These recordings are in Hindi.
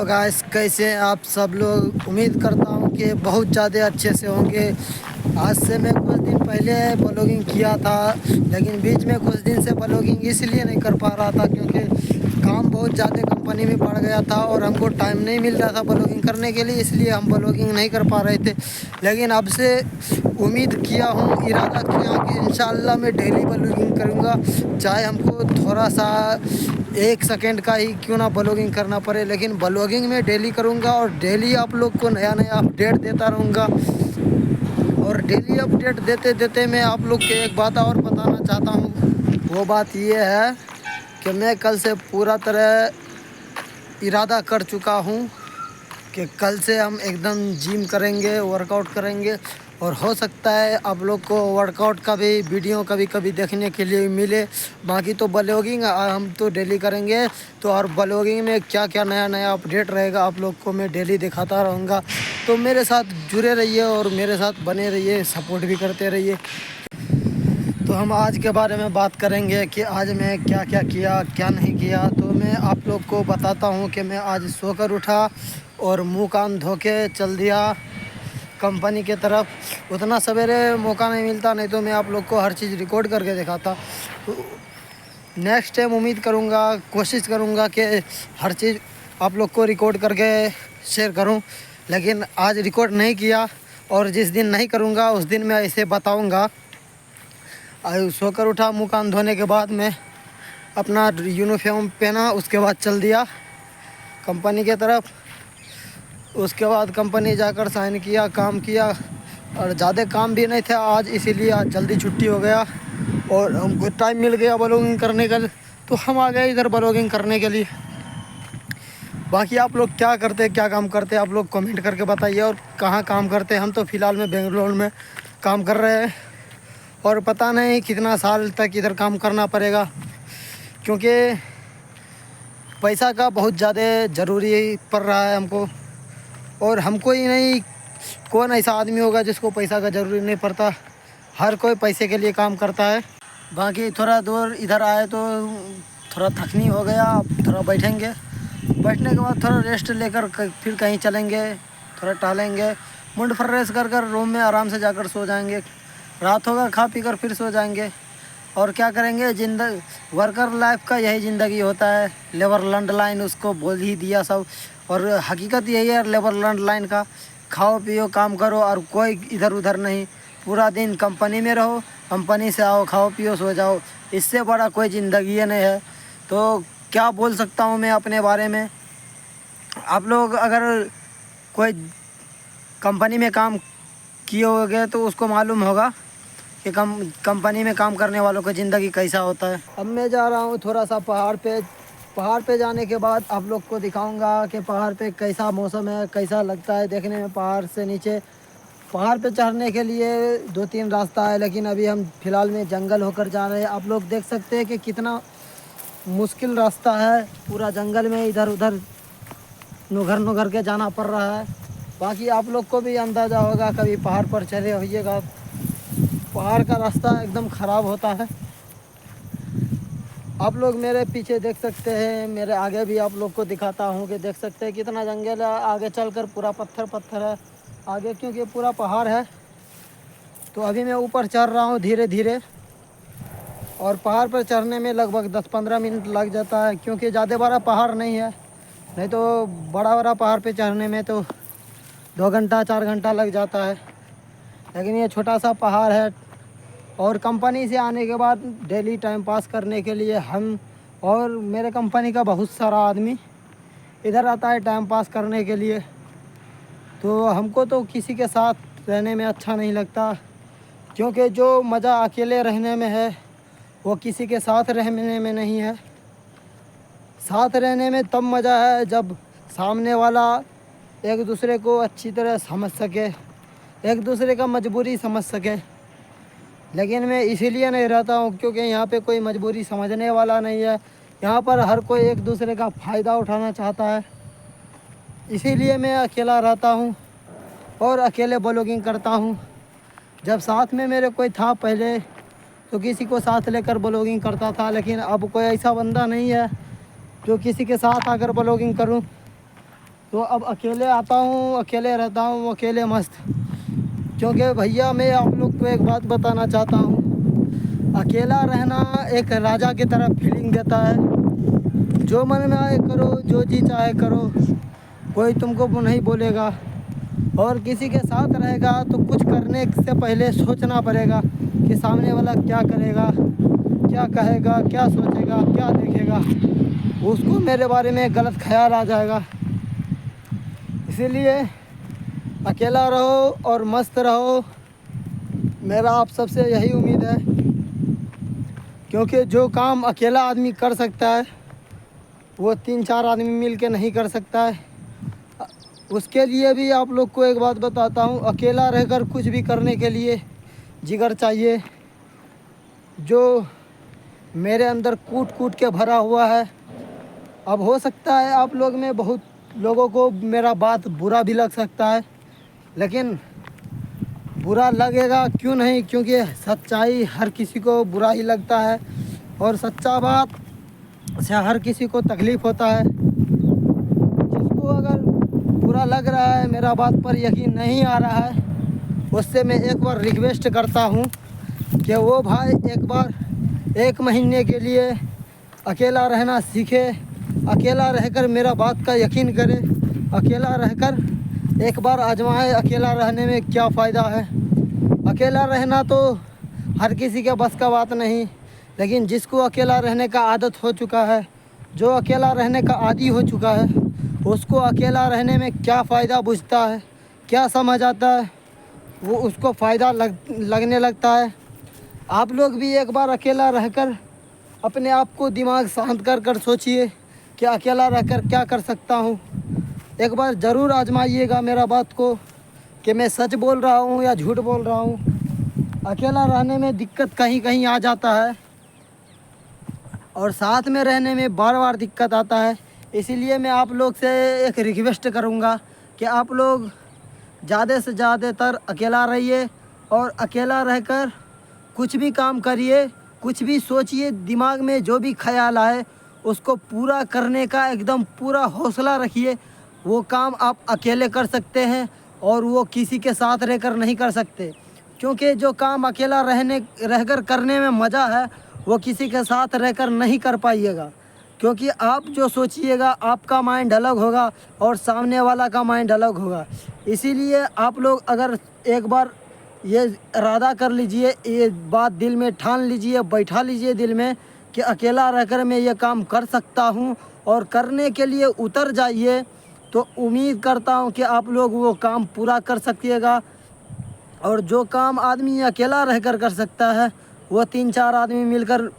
गाइस, कैसे हैं आप सब लोग। उम्मीद करता हूं कि बहुत ज़्यादा अच्छे से होंगे। आज से मैं कुछ दिन पहले ब्लॉगिंग किया था, लेकिन बीच में कुछ दिन से ब्लॉगिंग इसलिए नहीं कर पा रहा था क्योंकि काम बहुत ज़्यादा कंपनी में बढ़ गया था और हमको टाइम नहीं मिल रहा था ब्लॉगिंग करने के लिए, इसलिए हम ब्लॉगिंग नहीं कर पा रहे थे। लेकिन अब से उम्मीद किया हूँ, इरादा किया कि इंशाअल्लाह मैं डेली ब्लॉगिंग करूँगा, चाहे हमको थोड़ा सा 1 सेकंड का ही क्यों ना ब्लॉगिंग करना पड़े, लेकिन ब्लॉगिंग में डेली करूँगा और डेली आप लोग को नया नया अपडेट देता रहूँगा। और डेली अपडेट देते देते मैं आप लोग को एक बात और बताना चाहता हूँ। वो बात ये है कि मैं कल से पूरा तरह इरादा कर चुका हूँ कि कल से हम एकदम जिम करेंगे, वर्कआउट करेंगे। और हो सकता है आप लोग को वर्कआउट का भी वीडियो कभी कभी देखने के लिए मिले। बाकी तो ब्लॉगिंग हम तो डेली करेंगे। तो और ब्लॉगिंग में क्या क्या नया नया अपडेट रहेगा आप लोग को मैं डेली दिखाता रहूँगा। तो मेरे साथ जुड़े रहिए और मेरे साथ बने रहिए, सपोर्ट भी करते रहिए। तो हम आज के बारे में बात करेंगे कि आज मैं क्या क्या किया, क्या नहीं किया। तो मैं आप लोग को बताता हूँ कि मैं आज सोकर उठा और मुंह कान धो के चल दिया कंपनी के तरफ। उतना सवेरे मौका नहीं मिलता, नहीं तो मैं आप लोग को हर चीज़ रिकॉर्ड करके दिखाता। तो नेक्स्ट टाइम उम्मीद करूँगा, कोशिश करूँगा कि हर चीज़ आप लोग को रिकॉर्ड करके शेयर करूँ। लेकिन आज रिकॉर्ड नहीं किया और जिस दिन नहीं करूँगा उस दिन मैं ऐसे बताऊँगा। सोकर उठा, मुँह कान धोने के बाद मैं अपना यूनिफॉर्म पहना, उसके बाद चल दिया कंपनी के तरफ। उसके बाद कंपनी जाकर साइन किया, काम किया और ज़्यादा काम भी नहीं था आज, इसीलिए आज जल्दी छुट्टी हो गया और हमको टाइम मिल गया ब्लॉगिंग करने का। तो हम आ गए इधर ब्लॉगिंग करने के लिए। बाकी आप लोग क्या करते, क्या काम करते, आप लोग कमेंट करके बताइए और कहाँ काम करते। हम तो फ़िलहाल में बेंगलोर में काम कर रहे हैं और पता नहीं कितना साल तक इधर काम करना पड़ेगा, क्योंकि पैसा का बहुत ज़्यादा ज़रूरी पड़ रहा है हमको। और हमको ही नहीं, कौन ऐसा आदमी होगा जिसको पैसा का ज़रूरी नहीं पड़ता। हर कोई पैसे के लिए काम करता है। बाकी थोड़ा दूर इधर आए तो थोड़ा थकनी हो गया, अब थोड़ा बैठेंगे। बैठने के बाद थोड़ा रेस्ट लेकर फिर कहीं चलेंगे, थोड़ा टहलेंगे, मुंड फ्रेश कर कर रूम में आराम से जाकर सो जाएंगे। रात होगा, खा पी कर फिर सो जाएंगे। और क्या करेंगे, वर्कर लाइफ का यही ज़िंदगी होता है। लेबर लैंड लाइन उसको बोल ही दिया सब। और हकीकत यही है लेबर लैंड लाइन का, खाओ पियो काम करो और कोई इधर उधर नहीं। पूरा दिन कंपनी में रहो, कंपनी से आओ, खाओ पियो सो जाओ। इससे बड़ा कोई ज़िंदगी नहीं है। तो क्या बोल सकता हूँ मैं अपने बारे में। आप लोग अगर कोई कंपनी में काम किए होंगे तो उसको मालूम होगा कि कंपनी में काम करने वालों की ज़िंदगी कैसा होता है। अब मैं जा रहा हूँ थोड़ा सा पहाड़ पे जाने के बाद आप लोग को दिखाऊंगा कि पहाड़ पे कैसा मौसम है, कैसा लगता है देखने में। पहाड़ से नीचे, पहाड़ पे चढ़ने के लिए 2-3 रास्ता है, लेकिन अभी हम फ़िलहाल में जंगल होकर जा रहे हैं। आप लोग देख सकते हैं कि कितना मुश्किल रास्ता है। पूरा जंगल में इधर उधर नुघर के जाना पड़ रहा है। बाकी आप लोग को भी अंदाज़ा होगा, कभी पहाड़ पर चढ़े होइएगा, पहाड़ का रास्ता एकदम ख़राब होता है। आप लोग मेरे पीछे देख सकते हैं, मेरे आगे भी आप लोग को दिखाता हूँ कि देख सकते हैं कितना जंगल है। आगे चलकर पूरा पत्थर है आगे, क्योंकि पूरा पहाड़ है। तो अभी मैं ऊपर चढ़ रहा हूँ धीरे धीरे, और पहाड़ पर चढ़ने में लगभग 10-15 मिनट लग जाता है, क्योंकि ज़्यादा बड़ा पहाड़ नहीं है। नहीं तो बड़ा पहाड़ पे चढ़ने में तो 2 घंटा 4 घंटा लग जाता है, लेकिन ये छोटा सा पहाड़ है। और कंपनी से आने के बाद डेली टाइम पास करने के लिए हम और मेरे कंपनी का बहुत सारा आदमी इधर आता है टाइम पास करने के लिए। तो हमको तो किसी के साथ रहने में अच्छा नहीं लगता, क्योंकि जो मज़ा अकेले रहने में है वो किसी के साथ रहने में नहीं है। साथ रहने में तब मज़ा है जब सामने वाला एक दूसरे को अच्छी तरह समझ सके, एक दूसरे का मजबूरी समझ सके। लेकिन मैं इसीलिए नहीं रहता हूँ क्योंकि यहाँ पे कोई मजबूरी समझने वाला नहीं है। यहाँ पर हर कोई एक दूसरे का फ़ायदा उठाना चाहता है। इसीलिए मैं अकेला रहता हूँ और अकेले ब्लॉगिंग करता हूँ। जब साथ में मेरे कोई था पहले तो किसी को साथ लेकर ब्लॉगिंग करता था, लेकिन अब कोई ऐसा बंदा नहीं है जो किसी के साथ आकर ब्लॉगिंग करूँ। तो अब अकेले आता हूँ, अकेले रहता हूँ, अकेले मस्त। क्योंकि भैया मैं आप लोग को एक बात बताना चाहता हूँ, अकेला रहना एक राजा की तरह फीलिंग देता है। जो मन में आए करो, जो जी चाहे करो, कोई तुमको नहीं बोलेगा। और किसी के साथ रहेगा तो कुछ करने से पहले सोचना पड़ेगा कि सामने वाला क्या करेगा, क्या कहेगा, क्या सोचेगा, क्या देखेगा, उसको मेरे बारे में गलत ख्याल आ जाएगा। इसीलिए अकेला रहो और मस्त रहो, मेरा आप सबसे यही उम्मीद है। क्योंकि जो काम अकेला आदमी कर सकता है वो 3-4 आदमी मिल के नहीं कर सकता है। उसके लिए भी आप लोग को एक बात बताता हूँ, अकेला रहकर कुछ भी करने के लिए जिगर चाहिए, जो मेरे अंदर कूट कूट के भरा हुआ है। अब हो सकता है आप लोग में बहुत लोगों को मेरा बात बुरा भी लग सकता है, लेकिन बुरा लगेगा क्यों नहीं, क्योंकि सच्चाई हर किसी को बुरा ही लगता है और सच्चा बात से हर किसी को तकलीफ़ होता है। जिसको अगर बुरा लग रहा है, मेरा बात पर यकीन नहीं आ रहा है, उससे मैं एक बार रिक्वेस्ट करता हूँ कि वो भाई एक बार 1 महीने के लिए अकेला रहना सीखे, अकेला रहकर मेरा बात का यकीन करे, अकेला रहकर एक बार आजमाए अकेला रहने में क्या फ़ायदा है। अकेला रहना तो हर किसी के बस का बात नहीं, लेकिन जिसको अकेला रहने का आदत हो चुका है, जो अकेला रहने का आदी हो चुका है, उसको अकेला रहने में क्या फ़ायदा बुझता है, क्या समझ आता है, वो उसको फ़ायदा लगने लगता है। आप लोग भी एक बार अकेला रहकर अपने आप को दिमाग शांत कर कर सोचिए कि अकेला रहकर क्या कर सकता हूँ। एक बार ज़रूर आजमाइएगा मेरा बात को कि मैं सच बोल रहा हूँ या झूठ बोल रहा हूँ। अकेला रहने में दिक्कत कहीं कहीं आ जाता है और साथ में रहने में बार बार दिक्कत आता है। इसीलिए मैं आप लोग से एक रिक्वेस्ट करूँगा कि आप लोग ज़्यादा से ज़्यादातर अकेला रहिए और अकेला रहकर कुछ भी काम करिए, कुछ भी सोचिए, दिमाग में जो भी ख्याल आए उसको पूरा करने का एकदम पूरा हौसला रखिए। वो काम आप अकेले कर सकते हैं और वो किसी के साथ रहकर नहीं कर सकते, क्योंकि जो काम अकेला रहकर करने में मज़ा है वो किसी के साथ रहकर नहीं कर पाइएगा। क्योंकि आप जो सोचिएगा आपका माइंड अलग होगा और सामने वाला का माइंड अलग होगा। इसीलिए आप लोग अगर एक बार ये इरादा कर लीजिए, ये बात दिल में ठान लीजिए, बैठा लीजिए दिल में कि अकेला रहकर मैं ये काम कर सकता हूँ और करने के लिए उतर जाइए, तो उम्मीद करता हूँ कि आप लोग वो काम पूरा कर सकिएगा। और जो काम आदमी अकेला रहकर कर सकता है वो 3-4 आदमी मिलकर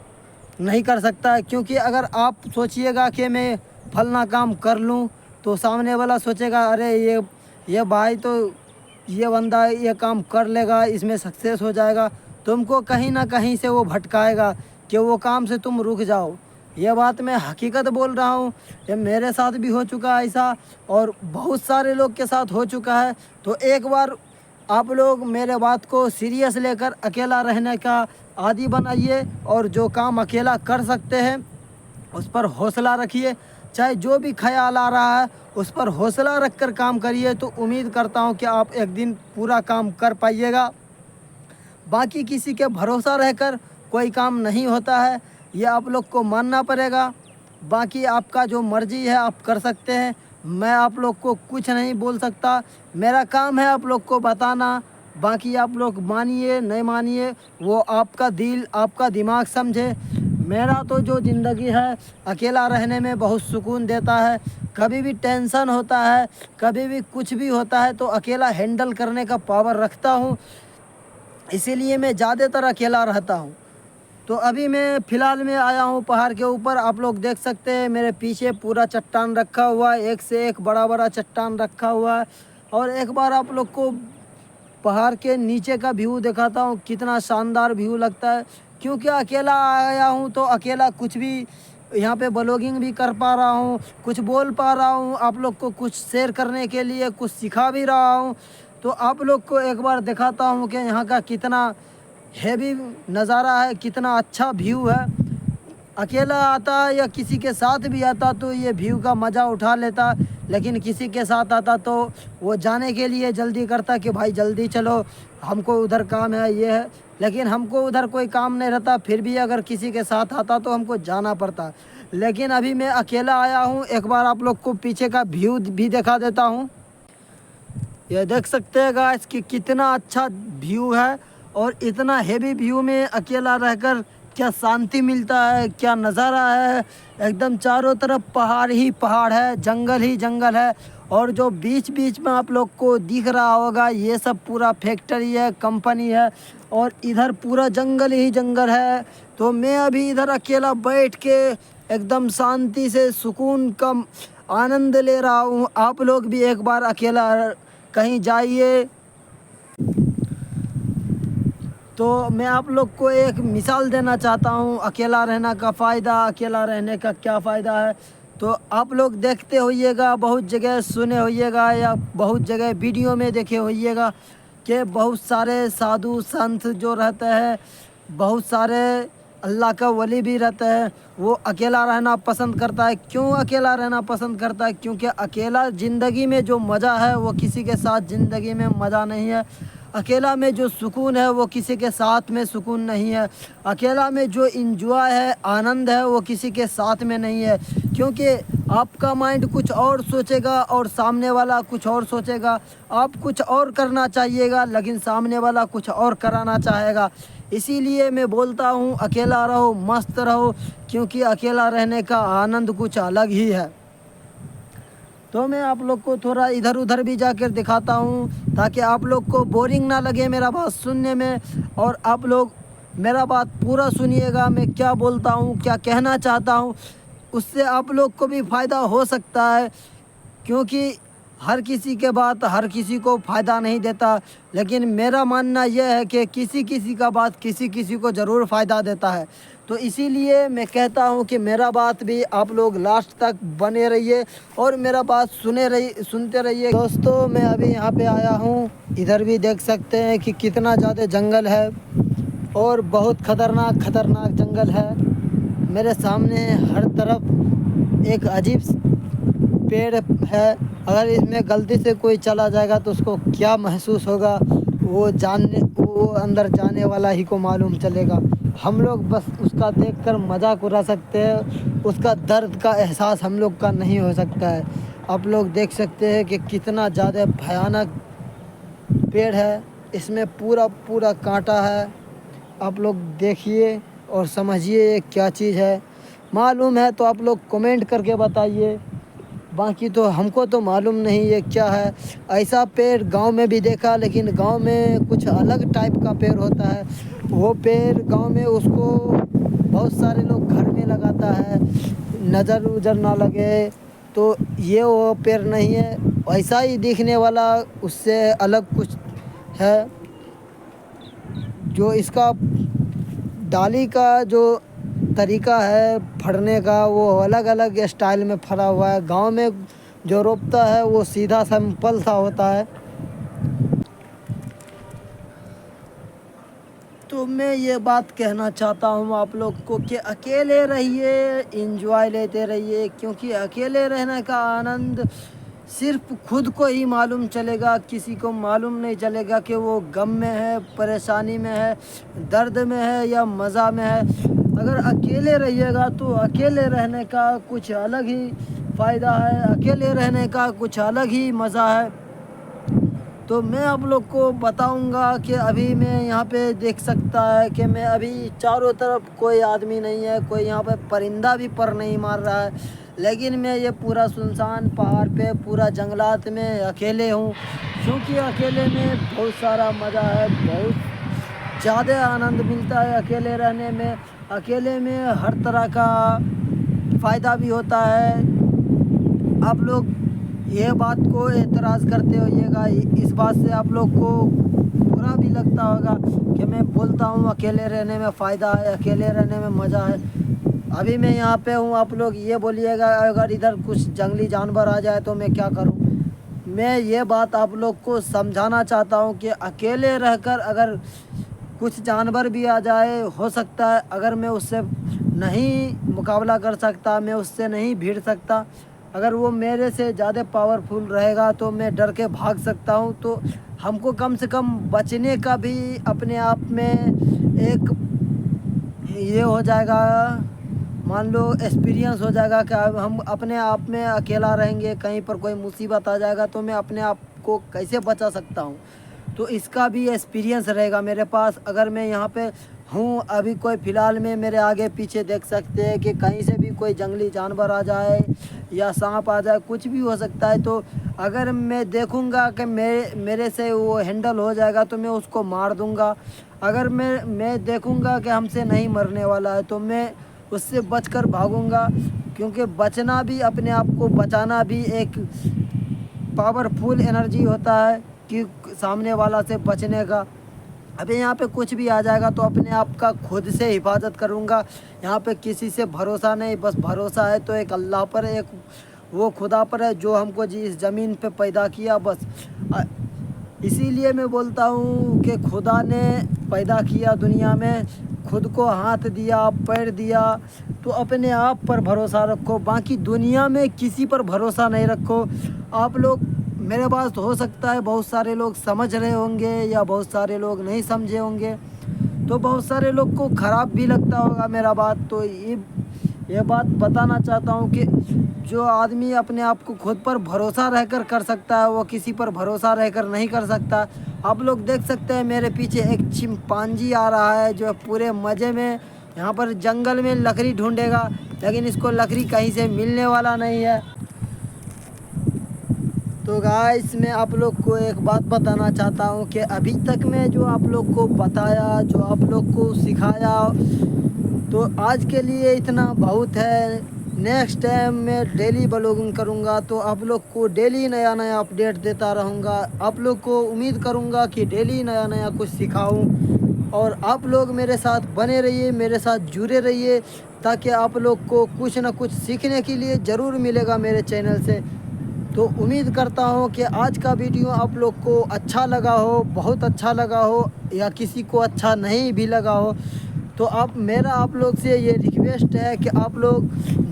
नहीं कर सकता है। क्योंकि अगर आप सोचिएगा कि मैं फलना काम कर लूँ तो सामने वाला सोचेगा अरे ये भाई तो ये बंदा ये काम कर लेगा, इसमें सक्सेस हो जाएगा, तुमको कहीं ना कहीं से वो भटकाएगा कि वो काम से तुम रुक जाओ। ये बात मैं हकीकत बोल रहा हूँ, ये मेरे साथ भी हो चुका है ऐसा और बहुत सारे लोग के साथ हो चुका है। तो एक बार आप लोग मेरे बात को सीरियस लेकर अकेला रहने का आदी बनाइए और जो काम अकेला कर सकते हैं उस पर हौसला रखिए। चाहे जो भी ख्याल आ रहा है उस पर हौसला रखकर काम करिए, तो उम्मीद करता हूं कि आप एक दिन पूरा काम कर पाइएगा। बाकी किसी के भरोसा रहकर कोई काम नहीं होता है, ये आप लोग को मानना पड़ेगा। बाकी आपका जो मर्ज़ी है आप कर सकते हैं, मैं आप लोग को कुछ नहीं बोल सकता। मेरा काम है आप लोग को बताना, बाकी आप लोग मानिए नहीं मानिए वो आपका दिल आपका दिमाग समझे। मेरा तो जो ज़िंदगी है अकेला रहने में बहुत सुकून देता है। कभी भी टेंशन होता है, कभी भी कुछ भी होता है तो अकेला हैंडल करने का पावर रखता हूँ, इसीलिए मैं ज़्यादातर अकेला रहता हूँ। तो अभी मैं फ़िलहाल में आया हूँ पहाड़ के ऊपर। आप लोग देख सकते हैं मेरे पीछे पूरा चट्टान रखा हुआ है, एक से एक बड़ा बड़ा चट्टान रखा हुआ है। और एक बार आप लोग को पहाड़ के नीचे का व्यू दिखाता हूँ, कितना शानदार व्यू लगता है। क्योंकि अकेला आया हूँ तो अकेला कुछ भी यहाँ पे ब्लॉगिंग भी कर पा रहा हूँ, कुछ बोल पा रहा हूँ, आप लोग को कुछ शेयर करने के लिए कुछ सिखा भी रहा हूँ। तो आप लोग को एक बार दिखाता हूँ कि यहाँ का कितना हैवी नज़ारा है, कितना अच्छा व्यू है। अकेला आता या किसी के साथ भी आता तो ये व्यू का मज़ा उठा लेता, लेकिन किसी के साथ आता तो वो जाने के लिए जल्दी करता कि भाई जल्दी चलो, हमको उधर काम है, ये है। लेकिन हमको उधर कोई काम नहीं रहता, फिर भी अगर किसी के साथ आता तो हमको जाना पड़ता। लेकिन अभी मैं अकेला आया हूँ, एक बार आप लोग को पीछे का व्यू भी दिखा देता हूँ। ये देख सकते हैं गाइस कि कितना अच्छा व्यू है, और इतना हेवी व्यू में अकेला रहकर क्या शांति मिलता है, क्या नज़ारा है। एकदम चारों तरफ पहाड़ ही पहाड़ है, जंगल ही जंगल है, और जो बीच बीच में आप लोग को दिख रहा होगा ये सब पूरा फैक्ट्री है, कंपनी है, और इधर पूरा जंगल ही जंगल है। तो मैं अभी इधर अकेला बैठ के एकदम शांति से सुकून का आनंद ले रहा हूँ। आप लोग भी एक बार अकेला कहीं जाइए। तो मैं आप लोग को एक मिसाल देना चाहता हूँ, अकेला रहने का फ़ायदा, अकेला रहने का क्या फ़ायदा है। तो आप लोग देखते होइएगा, बहुत जगह सुने होइएगा या बहुत जगह वीडियो में देखे होइएगा कि बहुत सारे साधु संत जो रहते हैं, बहुत सारे अल्लाह का वली भी रहता है, वो अकेला रहना पसंद करता है। क्यों अकेला रहना पसंद करता है? क्योंकि अकेला ज़िंदगी में जो मज़ा है वो किसी के साथ ज़िंदगी में मज़ा नहीं है। अकेला में जो सुकून है वो किसी के साथ में सुकून नहीं है। अकेला में जो इंजॉय है, आनंद है, वो किसी के साथ में नहीं है। क्योंकि आपका माइंड कुछ और सोचेगा और सामने वाला कुछ और सोचेगा। आप कुछ और करना चाहिएगा लेकिन सामने वाला कुछ और कराना चाहेगा। इसीलिए मैं बोलता हूँ अकेला रहो, मस्त रहो, क्योंकि अकेला रहने का आनंद कुछ अलग ही है। तो मैं आप लोग को थोड़ा इधर उधर भी जाकर दिखाता हूँ ताकि आप लोग को बोरिंग ना लगे मेरा बात सुनने में, और आप लोग मेरा बात पूरा सुनिएगा। मैं क्या बोलता हूँ, क्या कहना चाहता हूँ, उससे आप लोग को भी फ़ायदा हो सकता है। क्योंकि हर किसी के बात हर किसी को फ़ायदा नहीं देता, लेकिन मेरा मानना यह है कि किसी किसी का बात किसी किसी को ज़रूर फ़ायदा देता है। तो इसीलिए मैं कहता हूँ कि मेरा बात भी आप लोग लास्ट तक बने रहिए और मेरा बात सुनते रहिए। दोस्तों मैं अभी यहाँ पे आया हूँ, इधर भी देख सकते हैं कि कितना ज़्यादा जंगल है और बहुत ख़तरनाक जंगल है। मेरे सामने हर तरफ एक अजीब पेड़ है, अगर इसमें गलती से कोई चला जाएगा तो उसको क्या महसूस होगा वो अंदर जाने वाला ही को मालूम चलेगा। हम लोग बस उसका देखकर मजाक उड़ा सकते हैं, उसका दर्द का एहसास हम लोग का नहीं हो सकता है। आप लोग देख सकते हैं कि कितना ज़्यादा भयानक पेड़ है, इसमें पूरा कांटा है। आप लोग देखिए और समझिए ये क्या चीज़ है। मालूम है तो आप लोग कमेंट करके बताइए, बाकी तो हमको तो मालूम नहीं ये क्या है। ऐसा पेड़ गांव में भी देखा, लेकिन गांव में कुछ अलग टाइप का पेड़ होता है। वो पेड़ गांव में उसको बहुत सारे लोग घर में लगाता है, नज़र उजर ना लगे। तो ये वो पेड़ नहीं है, ऐसा ही दिखने वाला, उससे अलग कुछ है। जो इसका डाली का जो तरीका है फड़ने का वो अलग अलग स्टाइल में फड़ा हुआ है। गांव में जो रोपता है वो सीधा सिंपल सा होता है। तो मैं ये बात कहना चाहता हूँ आप लोग को कि अकेले रहिए, एंजॉय लेते रहिए, क्योंकि अकेले रहने का आनंद सिर्फ खुद को ही मालूम चलेगा। किसी को मालूम नहीं चलेगा कि वो गम में है, परेशानी में है, दर्द में है या मज़ा में है। अगर अकेले रहिएगा तो अकेले रहने का कुछ अलग ही फ़ायदा है, अकेले रहने का कुछ अलग ही मज़ा है। तो मैं आप लोग को बताऊंगा कि अभी मैं यहाँ पे देख सकता है कि मैं अभी चारों तरफ कोई आदमी नहीं है, कोई यहाँ पे परिंदा भी पर नहीं मार रहा है, लेकिन मैं ये पूरा सुनसान पहाड़ पे पूरा जंगलात में अकेले हूँ। क्योंकि अकेले में बहुत सारा मज़ा है, बहुत ज़्यादा आनंद मिलता है अकेले रहने में। अकेले में हर तरह का फ़ायदा भी होता है। आप लोग ये बात को एतराज़ करते होइएगा, इस बात से आप लोग को बुरा भी लगता होगा कि मैं बोलता हूँ अकेले रहने में फ़ायदा है, अकेले रहने में मज़ा है। अभी मैं यहाँ पे हूँ, आप लोग ये बोलिएगा अगर इधर कुछ जंगली जानवर आ जाए तो मैं क्या करूँ। मैं ये बात आप लोग को समझाना चाहता हूँ कि अकेले रहकर अगर कुछ जानवर भी आ जाए, हो सकता है अगर मैं उससे नहीं मुकाबला कर सकता, मैं उससे नहीं भिड़ सकता। अगर वो मेरे से ज़्यादा पावरफुल रहेगा तो मैं डर के भाग सकता हूँ। तो हमको कम से कम बचने का भी अपने आप में एक ये हो जाएगा, मान लो एक्सपीरियंस हो जाएगा कि अब हम अपने आप में अकेला रहेंगे, कहीं पर कोई मुसीबत आ जाएगा तो मैं अपने आप को कैसे बचा सकता हूँ। तो इसका भी एक्सपीरियंस रहेगा मेरे पास। अगर मैं यहाँ पे हूँ अभी, कोई फ़िलहाल में मेरे आगे पीछे देख सकते हैं कि कहीं से भी कोई जंगली जानवर आ जाए या सांप आ जाए, कुछ भी हो सकता है। तो अगर मैं देखूँगा कि मेरे से वो हैंडल हो जाएगा तो मैं उसको मार दूँगा। अगर मैं देखूँगा कि हमसे नहीं मरने वाला है तो मैं उससे बचकर भागूँगा, क्योंकि बचना भी, अपने आप को बचाना भी एक पावरफुल एनर्जी होता है कि सामने वाला से बचने का। अभी यहाँ पे कुछ भी आ जाएगा तो अपने आप का खुद से हिफाजत करूँगा। यहाँ पे किसी से भरोसा नहीं, बस भरोसा है तो एक अल्लाह पर, एक वो खुदा पर है जो हमको इस ज़मीन पे पैदा किया बस। इसीलिए मैं बोलता हूँ कि खुदा ने पैदा किया दुनिया में, खुद को हाथ दिया, पैर दिया, तो अपने आप पर भरोसा रखो। बाकी दुनिया में किसी पर भरोसा नहीं रखो। आप लोग, मेरे पास हो सकता है बहुत सारे लोग समझ रहे होंगे या बहुत सारे लोग नहीं समझे होंगे, तो बहुत सारे लोग को ख़राब भी लगता होगा मेरा बात। तो ये बात बताना चाहता हूँ कि जो आदमी अपने आप को खुद पर भरोसा रहकर कर सकता है वो किसी पर भरोसा रहकर नहीं कर सकता। आप लोग देख सकते हैं मेरे पीछे एक चिंपांजी आ रहा है जो पूरे मज़े में यहाँ पर जंगल में लकड़ी ढूंढेगा, लेकिन इसको लकड़ी कहीं से मिलने वाला नहीं है। तो गाइस, मैं आप लोग को एक बात बताना चाहता हूँ कि अभी तक मैं जो आप लोग को बताया, जो आप लोग को सिखाया, तो आज के लिए इतना बहुत है। नेक्स्ट टाइम मैं डेली ब्लॉगिंग करूँगा तो आप लोग को डेली नया नया अपडेट देता रहूँगा। आप लोग को उम्मीद करूँगा कि डेली नया नया कुछ सिखाऊँ, और आप लोग मेरे साथ बने रहिए, मेरे साथ जुड़े रहिए, ताकि आप लोग को कुछ ना कुछ सीखने के लिए ज़रूर मिलेगा मेरे चैनल से। तो उम्मीद करता हूँ कि आज का वीडियो आप लोग को अच्छा लगा हो, बहुत अच्छा लगा हो, या किसी को अच्छा नहीं भी लगा हो। तो मेरा आप लोग से ये रिक्वेस्ट है कि आप लोग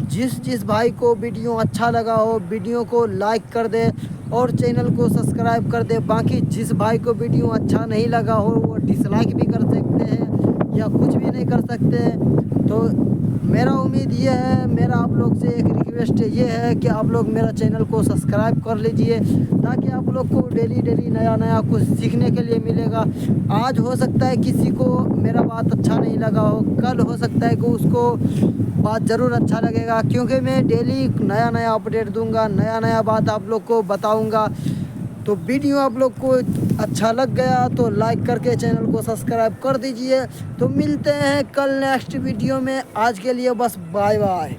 जिस भाई को वीडियो अच्छा लगा हो, वीडियो को लाइक कर दे और चैनल को सब्सक्राइब कर दे। बाकी जिस भाई को वीडियो अच्छा नहीं लगा हो वो डिसलाइक भी कर सकते हैं या कुछ भी नहीं कर सकते हैं। तो मेरा उम्मीद ये है, मेरा आप लोग से एक रिक्वेस्ट ये है कि आप लोग मेरा चैनल को सब्सक्राइब कर लीजिए, ताकि आप लोग को डेली नया नया कुछ सीखने के लिए मिलेगा। आज हो सकता है किसी को मेरा बात अच्छा नहीं लगा हो, कल हो सकता है कि उसको बात ज़रूर अच्छा लगेगा, क्योंकि मैं डेली नया नया अपडेट दूंगा, नया नया बात आप लोग को बताऊंगा। तो वीडियो आप लोग को अच्छा लग गया तो लाइक करके चैनल को सब्सक्राइब कर दीजिए। तो मिलते हैं कल नेक्स्ट वीडियो में। आज के लिए बस बाय बाय।